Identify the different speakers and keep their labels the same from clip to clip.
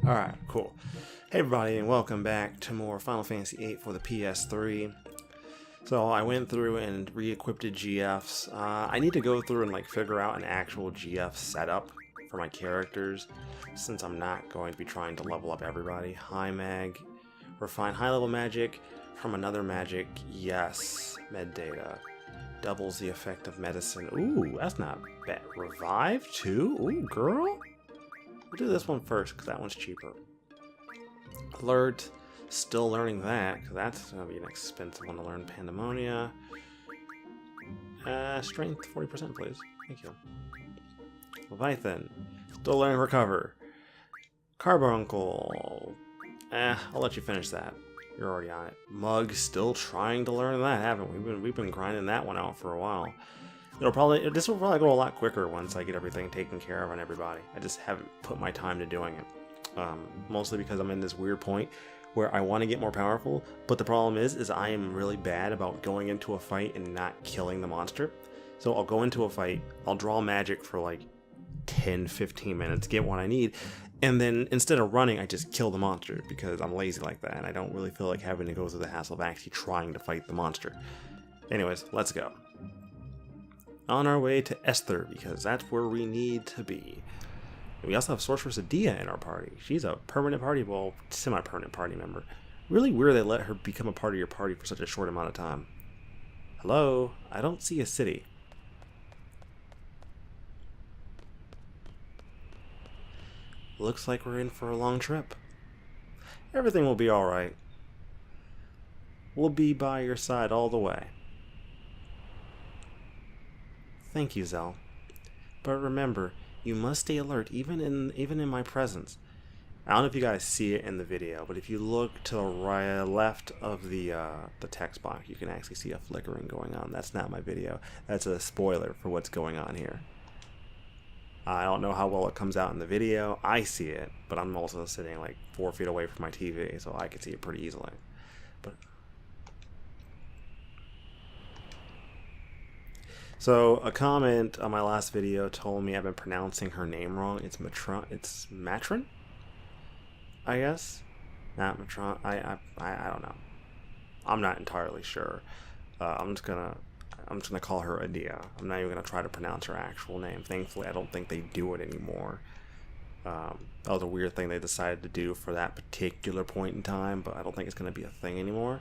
Speaker 1: Alright, cool. Hey everybody, and welcome back to more Final Fantasy VIII for the PS3. So I went through and re-equipped GFs. I need to go through and figure out an actual GF setup for my characters, since I'm not going to be trying to level up everybody. High mag, refine high level magic from another magic. Yes, med data. Doubles the effect of medicine. Ooh, that's not bad. Revive too? Ooh, girl? We'll do this one first, because that one's cheaper. Alert. Still learning that, because that's going to be an expensive one to learn. Pandemonia. Strength 40%, please. Thank you. Leviathan. Still learning Recover. Carbuncle. I'll let you finish that. You're already on it. Mug. Still trying to learn that, haven't we? We've been grinding that one out for a while. This will probably go a lot quicker once I get everything taken care of on everybody. I just haven't put my time to doing it. Mostly because I'm in this weird point where I want to get more powerful, but the problem is I am really bad about going into a fight and not killing the monster. So I'll go into a fight, I'll draw magic for like 10-15 minutes, get what I need, and then instead of running, I just kill the monster because I'm lazy like that, and I don't really feel like having to go through the hassle of actually trying to fight the monster. Anyways, let's go. On our way to Esthar, because that's where we need to be. We also have Sorceress Adia in our party. She's a permanent party, well, semi-permanent party member. Really weird they let her become a part of your party for such a short amount of time. Hello? I don't see a city. Looks like we're in for a long trip. Everything will be alright. We'll be by your side all the way. Thank you, Zell. But remember, you must stay alert even in my presence. I don't know if you guys see it in the video, but if you look to the right, left of the text box, you can actually see a flickering going on. That's not my video. That's a spoiler for what's going on here. I don't know how well it comes out in the video. I see it, but I'm also sitting like 4 feet away from my TV, so I can see it pretty easily. So a comment on my last video told me I've been pronouncing her name wrong. It's Matron, I guess. Not Matron. I don't know. I'm not entirely sure. I'm just gonna call her Adia. I'm not even gonna try to pronounce her actual name. Thankfully, I don't think they do it anymore. That was a weird thing they decided to do for that particular point in time, but I don't think it's gonna be a thing anymore.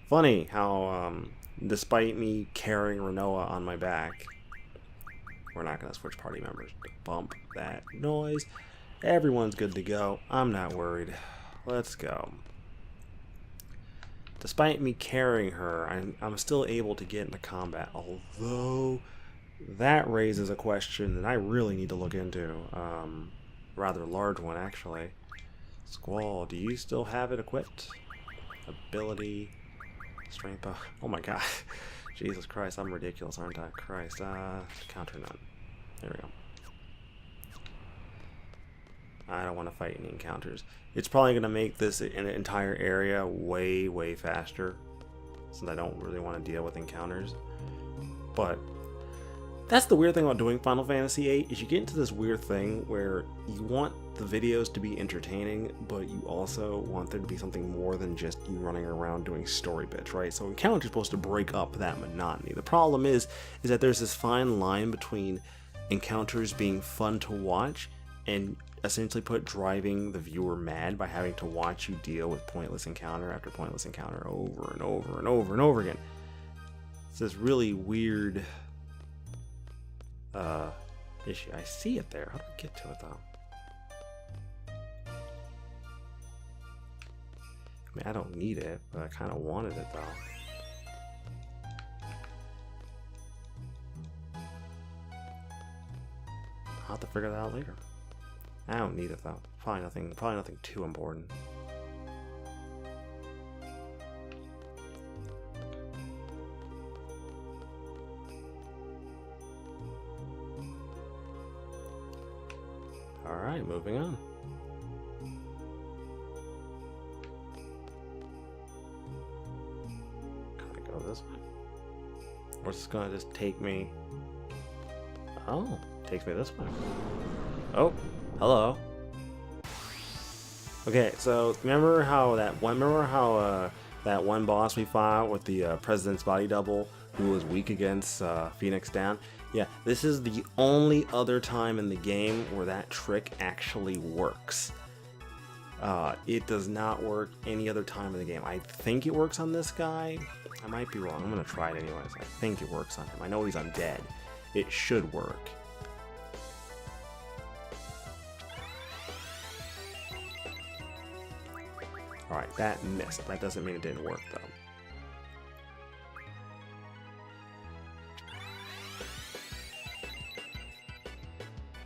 Speaker 1: Funny how despite me carrying Renoa on my back, we're not going to switch party members. Bump that noise. Everyone's good to go. I'm not worried. Let's go. Despite me carrying her, I'm still able to get into combat, although that raises a question that I really need to look into. Rather large one, actually. Squall, do you still have it equipped? Ability... Strength, oh my god. Jesus Christ, I'm ridiculous, aren't I? Christ, counter none. There we go. I don't want to fight any encounters. It's probably going to make this an entire area way, way faster, since I don't really want to deal with encounters. But that's the weird thing about doing Final Fantasy VIII, is you get into this weird thing where you want the videos to be entertaining, but you also want there to be something more than just you running around doing story bits, right? So encounters are supposed to break up that monotony. The problem is that there's this fine line between encounters being fun to watch and essentially driving the viewer mad by having to watch you deal with pointless encounter after pointless encounter over and over and over and over again. It's this really weird issue. I see it there. How do I get to it though? I mean, I don't need it, but I kind of wanted it though. I'll have to figure that out later. I don't need it though. Probably nothing too important. Alright, moving on. Gotta go this way. Or it's gonna just take me... Oh, takes me this way. Oh, hello. Okay, so remember how that one boss we fought with the President's body double who was weak against Phoenix Down? Yeah, this is the only other time in the game where that trick actually works. It does not work any other time in the game. I think it works on this guy. I might be wrong. I'm gonna try it anyways. I think it works on him. I know he's undead. It should work. Alright, that missed. That doesn't mean it didn't work, though.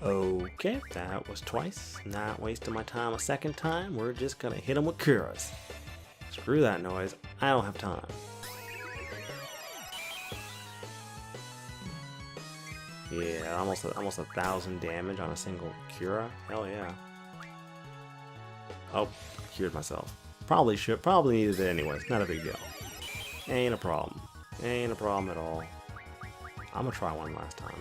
Speaker 1: Okay, that was twice. Not wasting my time a second time. We're just gonna hit him with Kuras. Screw that noise. I don't have time. Yeah, almost 1,000 damage on a single Cura. Hell yeah. Oh, cured myself. Probably needed it anyways. Not a big deal. Ain't a problem. Ain't a problem at all. I'm gonna try one last time.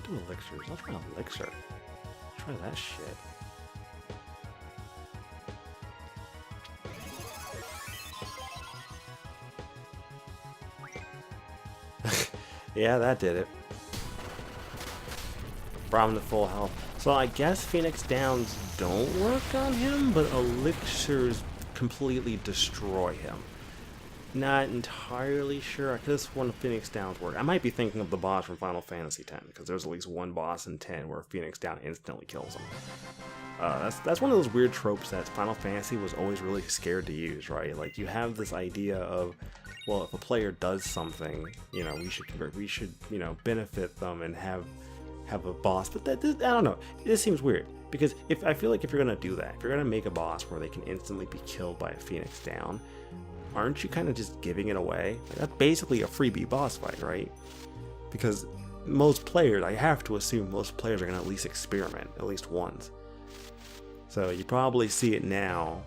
Speaker 1: Do elixirs. I'll try an elixir. Try that shit. Yeah, that did it. Brought him to full health. So I guess Phoenix Downs don't work on him, but elixirs completely destroy him. Not entirely sure. I could have sworn Phoenix Downs work. I might be thinking of the boss from Final Fantasy X, because there's at least one boss in 10 where Phoenix Down instantly kills him. That's one of those weird tropes that Final Fantasy was always really scared to use, right? Like, you have this idea of, well, if a player does something, you know, we should, you know, benefit them and have a boss. But I don't know. This seems weird, because I feel like if you're gonna do that, if you're gonna make a boss where they can instantly be killed by a Phoenix Down, aren't you kind of just giving it away? Like, that's basically a freebie boss fight, right? Because most players, I have to assume most players are gonna at least experiment at least once. So you probably see it now.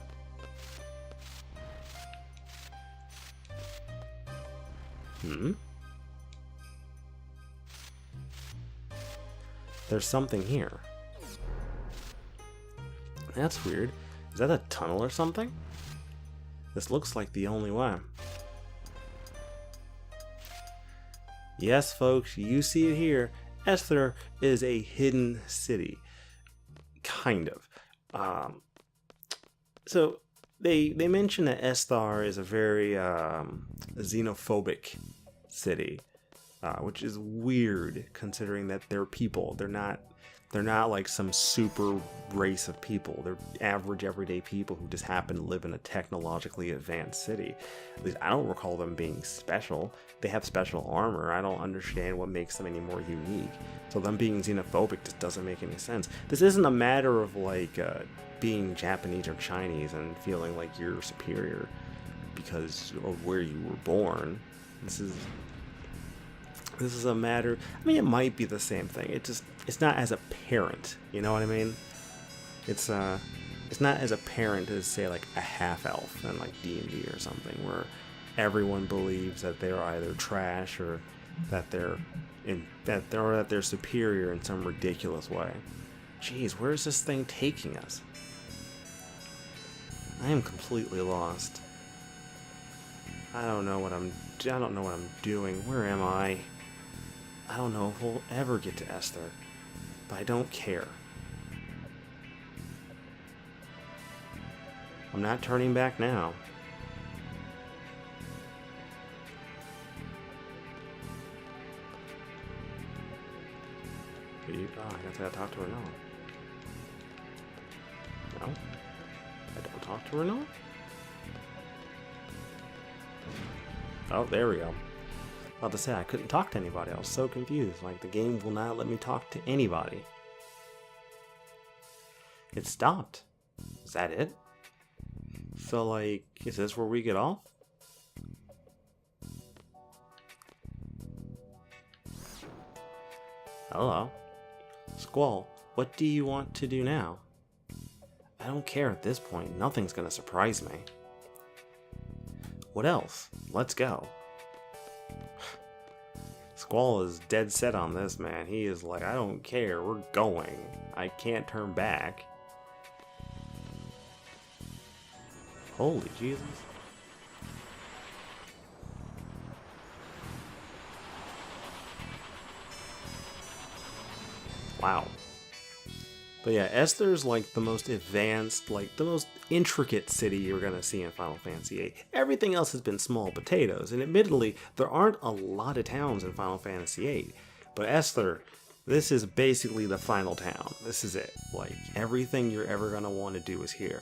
Speaker 1: There's something here. That's weird. Is that a tunnel or something? This looks like the only way. Yes, folks, you see it here. Esthar is a hidden city. Kind of. So they mention that Esthar is a very xenophobic city, which is weird considering that they're people. They're not like some super race of people. They're average, everyday people who just happen to live in a technologically advanced city. At least I don't recall them being special. They have special armor. I don't understand what makes them any more unique. So them being xenophobic just doesn't make any sense. This isn't a matter of like being Japanese or Chinese and feeling like you're superior because of where you were born. This is a matter, I mean, it might be the same thing. It's not as apparent, you know what I mean? It's not as apparent as, say, like a half-elf in like D&D or something, where everyone believes that they're either trash or that they're superior in some ridiculous way. Jeez, where is this thing taking us? I am completely lost. I don't know what I'm doing. Where am I? I don't know if we'll ever get to Esthar, but I don't care. I'm not turning back now. I guess I gotta talk to her now. No? I don't talk to her now? Oh, there we go. About to say, I couldn't talk to anybody. I was so confused. Like, the game will not let me talk to anybody. It stopped. Is that it? So, like, is this where we get off? Hello. Squall, what do you want to do now? I don't care at this point. Nothing's gonna surprise me. What else? Let's go. Squall is dead set on this, man. He is like, I don't care, we're going. I can't turn back. Holy Jesus. Wow. But yeah, Esther's like the most advanced, like the most intricate city you're gonna see in Final Fantasy VIII. Everything else has been small potatoes, and admittedly, there aren't a lot of towns in Final Fantasy VIII. But Esthar, this is basically the final town. This is it. Like, everything you're ever gonna want to do is here.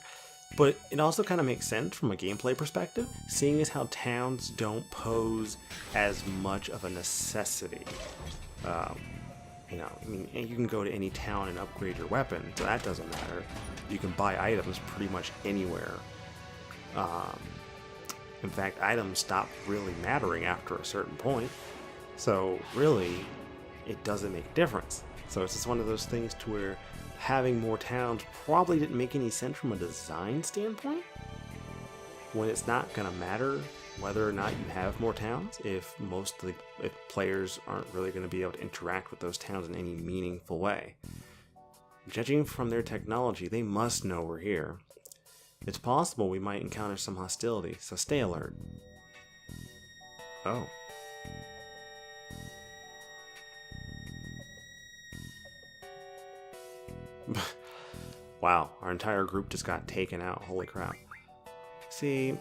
Speaker 1: But it also kind of makes sense from a gameplay perspective, seeing as how towns don't pose as much of a necessity. You know, I mean, you can go to any town and upgrade your weapon, so that doesn't matter. You can buy items pretty much anywhere. In fact, items stop really mattering after a certain point. So really, it doesn't make a difference. So it's just one of those things to where having more towns probably didn't make any sense from a design standpoint, when it's not going to matter whether or not you have more towns if if players aren't really going to be able to interact with those towns in any meaningful way. Judging from their technology, they must know we're here. It's possible we might encounter some hostility, so stay alert. Oh. Wow, our entire group just got taken out. Holy crap. See,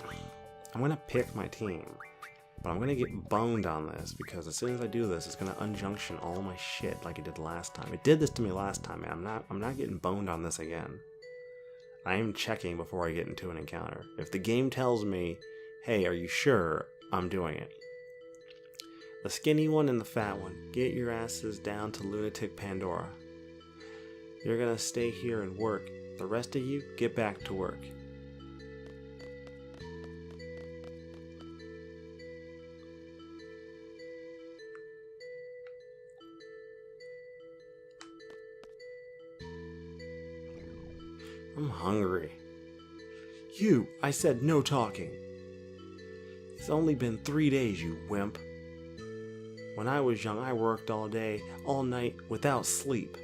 Speaker 1: I'm gonna pick my team, but I'm gonna get boned on this because as soon as I do this, it's gonna unjunction all my shit like it did last time. It did this to me last time, man. I'm not getting boned on this again. I am checking before I get into an encounter. If the game tells me, hey, are you sure? I'm doing it. The skinny one and the fat one, get your asses down to Lunatic Pandora. You're gonna stay here and work. The rest of you, get back to work. I'm hungry. You, I said no talking. It's only been 3 days, you wimp. When I was young, I worked all day, all night, without sleep.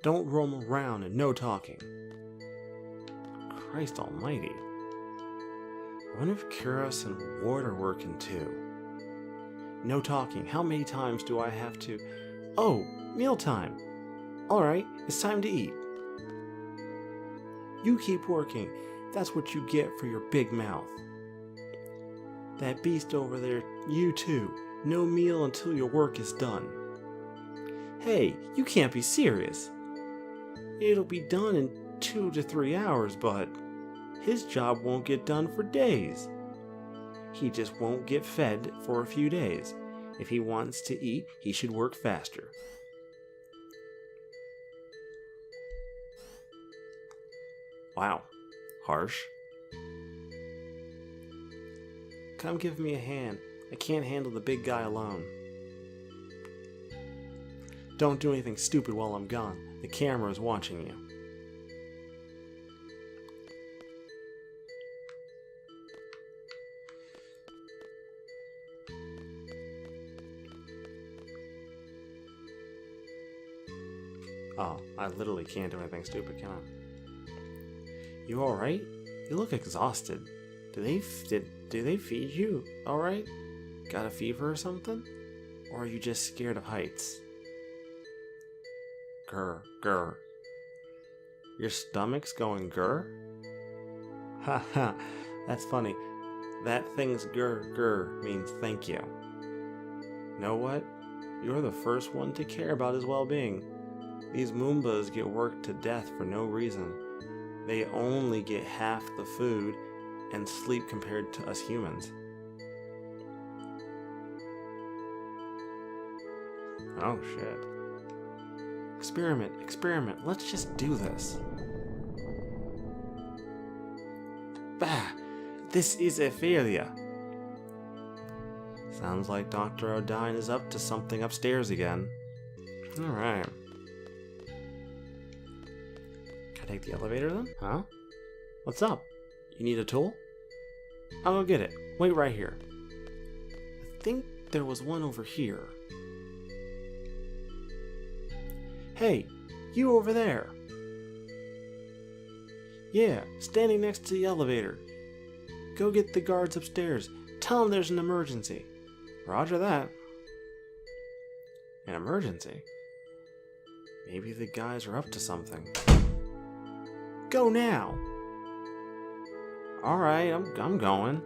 Speaker 1: Don't roam around and no talking. Christ almighty. I wonder if Kuros and Ward are working too. No talking. How many times do I have to... Oh, mealtime. Alright, it's time to eat. You keep working. That's what you get for your big mouth. That beast over there, you too. No meal until your work is done. Hey, you can't be serious. It'll be done in 2 to 3 hours, but his job won't get done for days. He just won't get fed for a few days. If he wants to eat, he should work faster. Wow, harsh. Come give me a hand. I can't handle the big guy alone. Don't do anything stupid while I'm gone. The camera is watching you. Oh, I literally can't do anything stupid, can I? You alright? You look exhausted. Do they feed you alright? Got a fever or something? Or are you just scared of heights? Grr, grr. Your stomach's going grr? Ha ha, that's funny. That thing's grr, grr means thank you. Know what? You're the first one to care about his well-being. These Moombas get worked to death for no reason. They only get half the food and sleep compared to us humans. Oh shit. Experiment, let's just do this. Bah! This is a failure. Sounds like Dr. Odine is up to something upstairs again. Alright. Can I take the elevator then? Huh? What's up? You need a tool? I'll go get it. Wait right here. I think there was one over here. Hey, you over there. Yeah, standing next to the elevator. Go get the guards upstairs. Tell them there's an emergency. Roger that. An emergency? Maybe the guys are up to something. Go now! Alright, I'm going.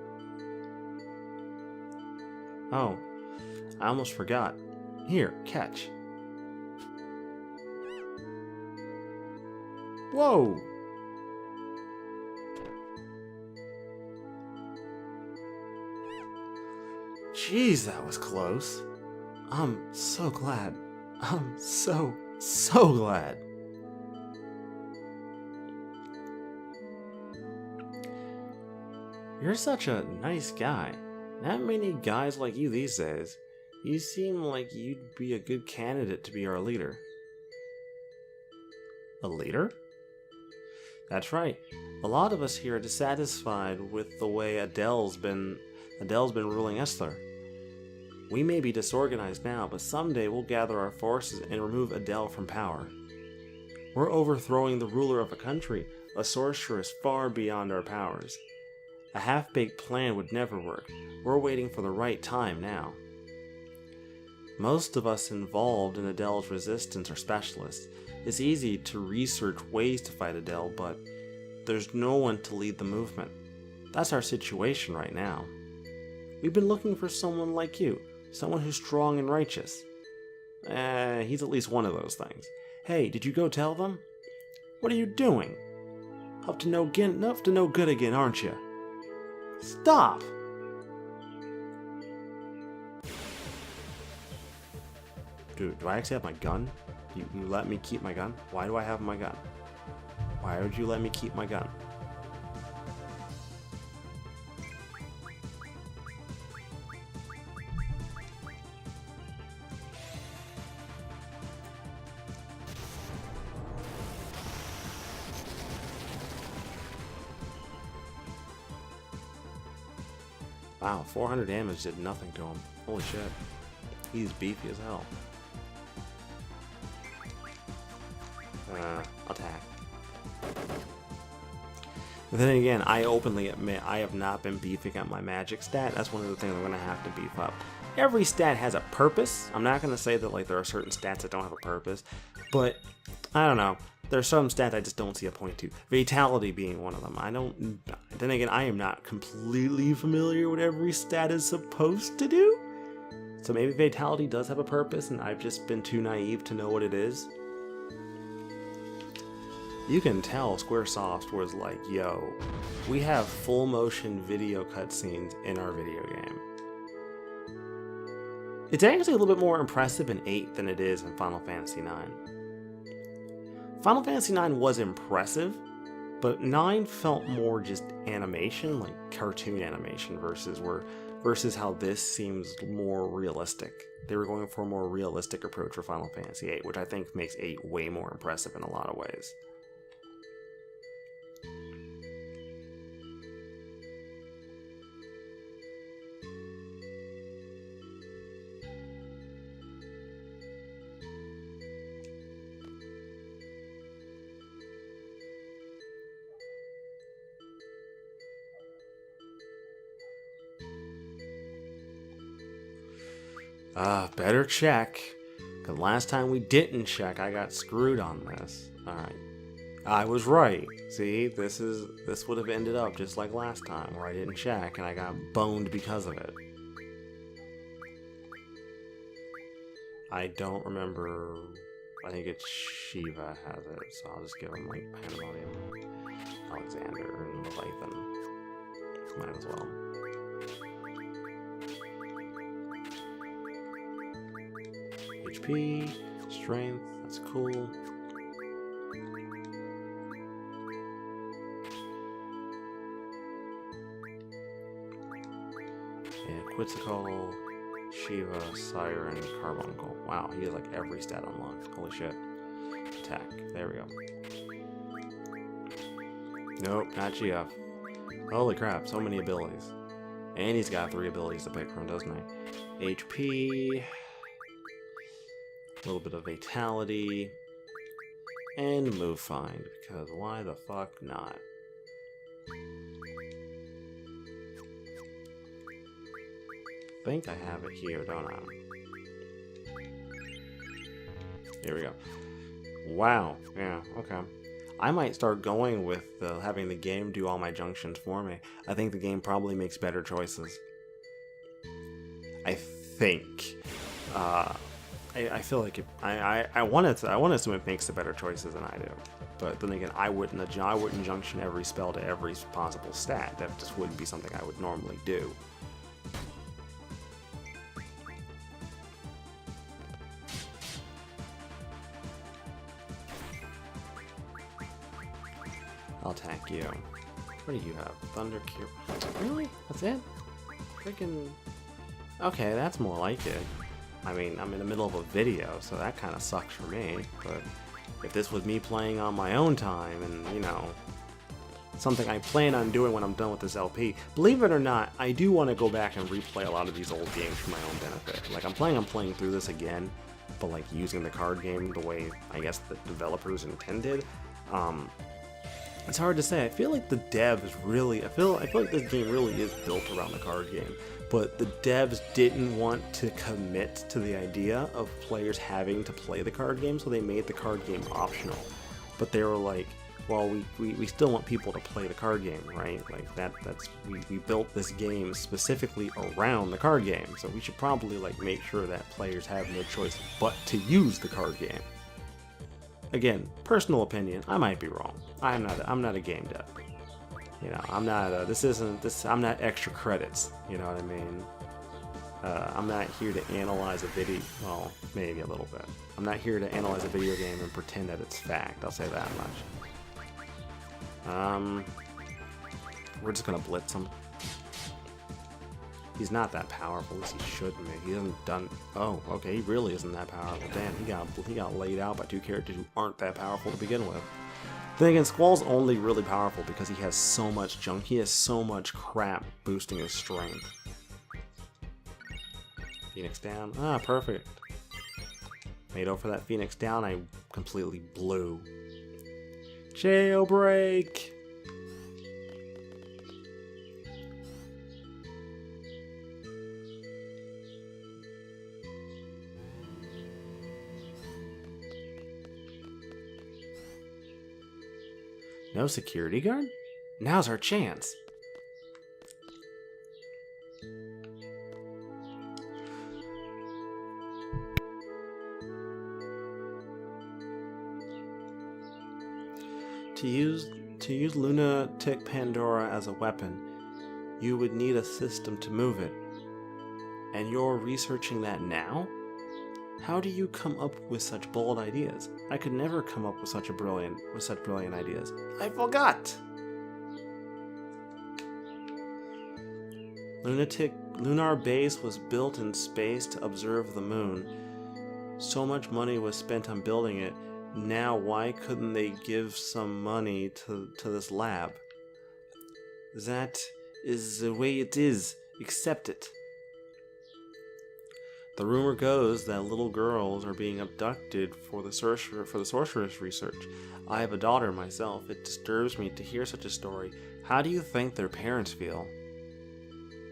Speaker 1: Oh, I almost forgot. Here, catch. Whoa! Jeez, that was close. I'm so glad. I'm so glad. You're such a nice guy. Not many guys like you these days. You seem like you'd be a good candidate to be our leader. A leader? That's right. A lot of us here are dissatisfied with the way Adele's been ruling Esthar. We may be disorganized now, but someday we'll gather our forces and remove Adele from power. We're overthrowing the ruler of a country, a sorceress far beyond our powers. A half-baked plan would never work. We're waiting for the right time now. Most of us involved in Adele's resistance are specialists. It's easy to research ways to fight Adele, but there's no one to lead the movement. That's our situation right now. We've been looking for someone like you, someone who's strong and righteous. He's at least one of those things. Hey, did you go tell them? What are you doing? Up to no good again, aren't you? Stop! Dude, do I actually have my gun? You let me keep my gun? Why do I have my gun? Why would you let me keep my gun? Wow, 400 damage did nothing to him. Holy shit. He's beefy as hell. Attack. But then again, I openly admit I have not been beefing up my magic stat. That's one of the things I'm going to have to beef up. Every stat has a purpose. I'm not going to say that like there are certain stats that don't have a purpose, but I don't know. There's some stats I just don't see a point to. Vitality being one of them. Then again, I am not completely familiar with every stat is supposed to do. So maybe Vitality does have a purpose and I've just been too naive to know what it is. You can tell Squaresoft was like, yo, we have full motion video cutscenes in our video game. It's actually a little bit more impressive in 8 than it is in Final Fantasy IX. Final Fantasy IX was impressive, but 9 felt more just animation, like cartoon animation, versus how this seems more realistic. They were going for a more realistic approach for Final Fantasy VIII, which I think makes 8 way more impressive in a lot of ways. Better check. Because last time we didn't check, I got screwed on this. Alright. I was right. See, this would have ended up just like last time, where I didn't check and I got boned because of it. I don't remember. I think it's Shiva has it, so I'll just give him like Pandemonium, Alexander, and Lathan. Might as well. HP, strength, that's cool. And Quetzalcoatl, Shiva, Siren, Carbuncle. Wow, he has like every stat unlocked. Holy shit. Attack. There we go. Nope, not GF. Holy crap, so many abilities. And he's got 3 abilities to pick from, doesn't he? HP, a little bit of Vitality, and Move Find, because why the fuck not? I think I have it here, don't I? Here we go. Wow, yeah, okay. I might start going with having the game do all my junctions for me. I think the game probably makes better choices. I think. I feel like I want to assume it makes the better choices than I do. But then again, I wouldn't junction every spell to every possible stat. That just wouldn't be something I would normally do. I'll attack you. What do you have? Thunder Cure. Really? That's it? Freaking... Okay, that's more like it. I mean, I'm in the middle of a video, so that kind of sucks for me. But if this was me playing on my own time and, you know, something I plan on doing when I'm done with this LP, believe it or not, I do want to go back and replay a lot of these old games for my own benefit. Like, I'm planning on playing through this again, but, like, using the card game the way, I guess, the developers intended. It's hard to say. I feel like the devs really... I feel like this game really is built around the card game. But the devs didn't want to commit to the idea of players having to play the card game, so they made the card game optional. But they were like, well, we still want people to play the card game, right? Like, we built this game specifically around the card game, so we should probably, like, make sure that players have no choice but to use the card game. Again, personal opinion, I might be wrong. I'm not a game dev. You know, I'm not, I'm not extra credits, you know what I mean? I'm not here to analyze a video, well, maybe a little bit. I'm not here to analyze a video game and pretend that it's fact, I'll say that much. We're just gonna blitz him. He's not that powerful, at least he shouldn't be. He hasn't done, oh, okay, he really isn't that powerful. Damn, he got laid out by 2 characters who aren't that powerful to begin with. Then again, Squall's only really powerful because he has so much junk. He has so much crap boosting his strength. Phoenix down. Ah, perfect. Made up for that Phoenix down, I completely blew. Jailbreak! No security guard? Now's our chance. To use Lunatic Pandora as a weapon, you would need a system to move it. And you're researching that now? How do you come up with such bold ideas? I could never come up with such brilliant ideas. I forgot! Lunar Base was built in space to observe the moon. So much money was spent on building it. Now why couldn't they give some money to this lab? That is the way it is. Accept it. The rumor goes that little girls are being abducted for the sorceress research. I have a daughter myself. It disturbs me to hear such a story. How do you think their parents feel?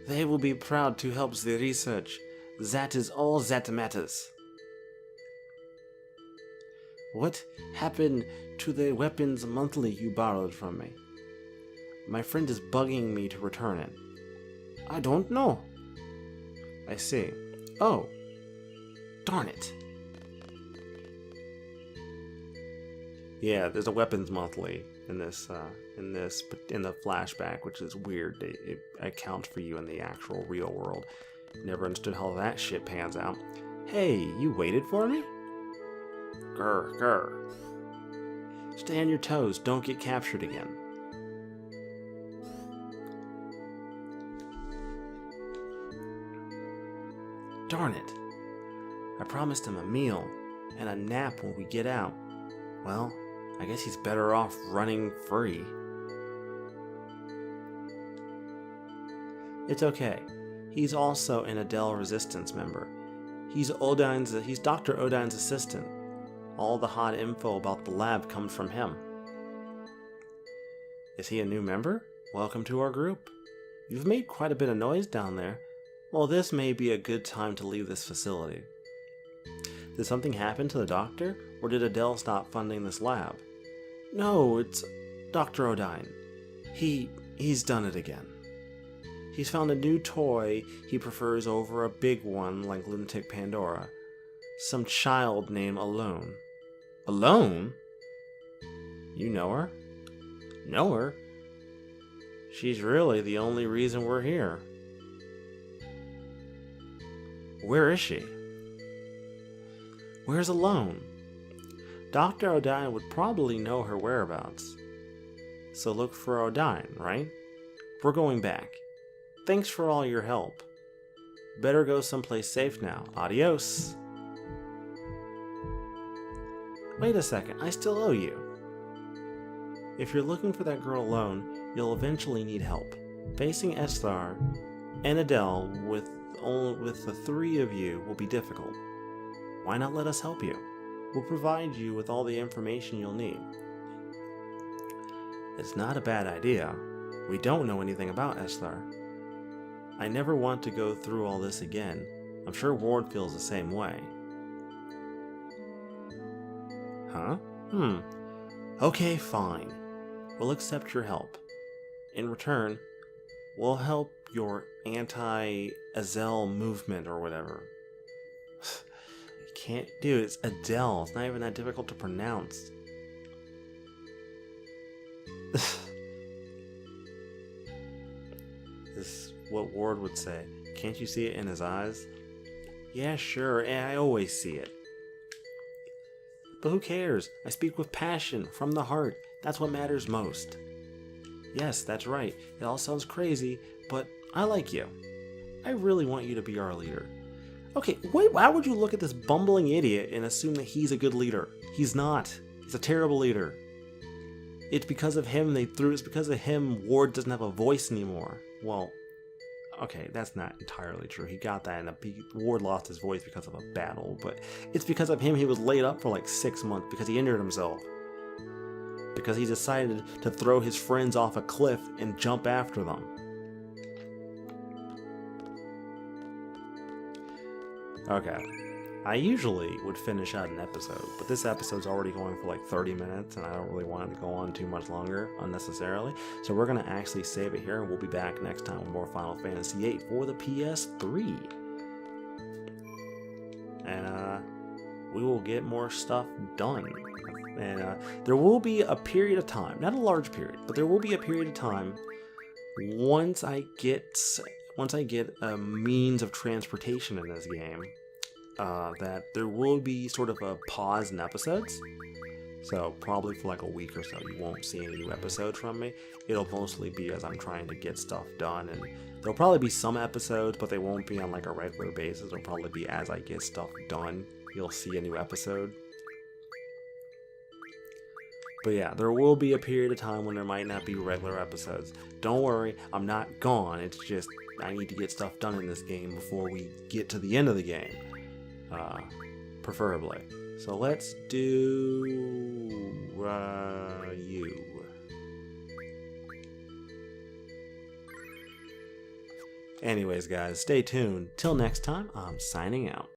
Speaker 1: They will be proud to help the research. That is all that matters. What happened to the weapons monthly you borrowed from me? My friend is bugging me to return it. I don't know. I see. Oh, darn it. Yeah, there's a weapons monthly in the flashback, which is weird. It accounts for you in the actual real world. Never understood how that shit pans out. Hey, you waited for me? Grr, grr. Stay on your toes. Don't get captured again. Darn it. I promised him a meal and a nap when we get out. Well, I guess he's better off running free. It's okay. He's also an Adele Resistance member. He's Dr. Odine's assistant. All the hot info about the lab comes from him. Is he a new member? Welcome to our group. You've made quite a bit of noise down there. Well, this may be a good time to leave this facility. Did something happen to the doctor, or did Adele stop funding this lab? No, it's Dr. Odine. He's done it again. He's found a new toy he prefers over a big one like Lunatic Pandora. Some child named Alone. Alone? You know her? Know her? She's really the only reason we're here. Where is she? Where's Alone? Dr. Odine would probably know her whereabouts. So look for Odine, right? We're going back. Thanks for all your help. Better go someplace safe now. Adios. Wait a second, I still owe you. If you're looking for that girl Alone, you'll eventually need help. Facing Esthar and Adele with the three of you will be difficult. Why not let us help you? We'll provide you with all the information you'll need. It's not a bad idea. We don't know anything about Esthar. I never want to go through all this again. I'm sure Ward feels the same way. Huh? Okay, fine. We'll accept your help. In return, we'll help your anti-Azel movement or whatever. You can't do it. It's Adele. It's not even that difficult to pronounce. This is what Ward would say. Can't you see it in his eyes? Yeah, sure. I always see it. But who cares? I speak with passion, from the heart. That's what matters most. Yes, that's right. It all sounds crazy, but I like you. I really want you to be our leader. Okay, wait, why would you look at this bumbling idiot and assume that he's a good leader? He's not. He's a terrible leader. It's because of him it's because of him Ward doesn't have a voice anymore. Well, okay, that's not entirely true. He got that and Ward lost his voice because of a battle, but it's because of him he was laid up for like 6 months because he injured himself. Because he decided to throw his friends off a cliff and jump after them. Okay. I usually would finish out an episode, but this episode's already going for like 30 minutes, and I don't really want it to go on too much longer unnecessarily. So we're going to actually save it here, and we'll be back next time with more Final Fantasy VIII for the PS3. And we will get more stuff done. And there will be a period of time, not a large period, but there will be a period of time once I get a means of transportation in this game, that there will be sort of a pause in episodes. So probably for like a week or so, you won't see any new episodes from me. It'll mostly be as I'm trying to get stuff done, and there'll probably be some episodes, but they won't be on like a regular basis. It'll probably be as I get stuff done, you'll see a new episode. But yeah, there will be a period of time when there might not be regular episodes. Don't worry, I'm not gone. It's just I need to get stuff done in this game before we get to the end of the game. Preferably. So let's do you. Anyways, guys, stay tuned. Till next time, I'm signing out.